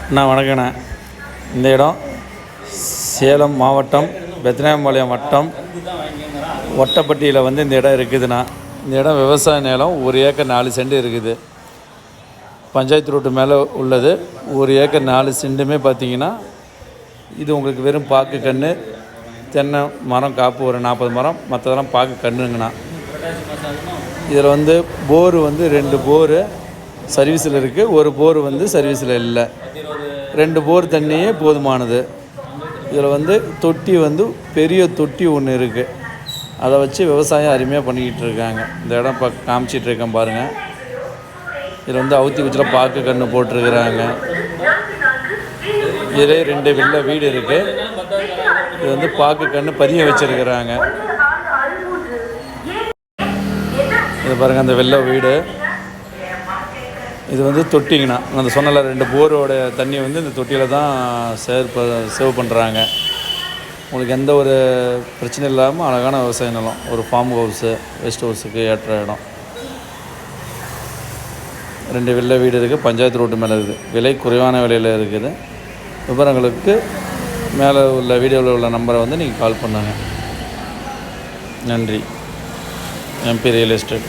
அண்ணா வணக்கண்ணா. இந்த இடம் சேலம் மாவட்டம் பெத்தநாயக்கம்பாளையம் வட்டம் ஒட்டப்பட்டியில் இந்த இடம் இருக்குதுண்ணா. இந்த இடம் விவசாய நிலம், 1 ஏக்கர் 4 சென்ட் இருக்குது. பஞ்சாயத்து ரோட்டு மேலே உள்ளது. 1 ஏக்கர் 4 சென்ட்டுமே பார்த்திங்கன்னா இது உங்களுக்கு வெறும் பாக்கு கன்று, தென்னை மரம் காப்பு ஒரு 40 மரம், மற்றதெல்லாம் பாக்கு கன்றுங்கண்ணா. இதில் போரு 2 போரு சர்வீஸில் இருக்குது, 1 போர் சர்வீஸில் இல்லை. 2 போர் தண்ணியே போதுமானது. இதில் தொட்டி பெரிய தொட்டி ஒன்று இருக்குது. அதை வச்சு விவசாயம் அருமையாக பண்ணிக்கிட்டு இருக்காங்க. இந்த இடம் காமிச்சிட்டு இருக்கேன் பாருங்கள். இதில் அவுத்தி குச்சியில் பாக்கு கன்று போட்டிருக்கிறாங்க. இதிலே 2 வெள்ளை வீடு இருக்குது. இது பாக்கு கன்று பதிய வச்சுருக்கிறாங்க. இது பாருங்கள், அந்த வெள்ளை வீடு. இது தொட்டிங்கண்ணா. அந்த சொன்னல 2 போரோட தண்ணி இந்த தொட்டியில் தான் சேவ் பண்ணுறாங்க. உங்களுக்கு எந்த ஒரு பிரச்சனை இல்லாமல் அழகான விவசாய நிலம், ஒரு ஃபார்ம் ஹவுஸு, ரெஸ்ட் ஹவுஸுக்கு ஏற்ற இடம். 2 வெள்ளை வீடு இருக்குது. பஞ்சாயத்து ரோட்டு மேலே இருக்குது. விலை குறைவான விலையில் இருக்குது. விவரங்களுக்கு மேலே உள்ள வீடியோவில் உள்ள நம்பரை நீங்கள் கால் பண்ணுங்கள். நன்றி. MP real estate.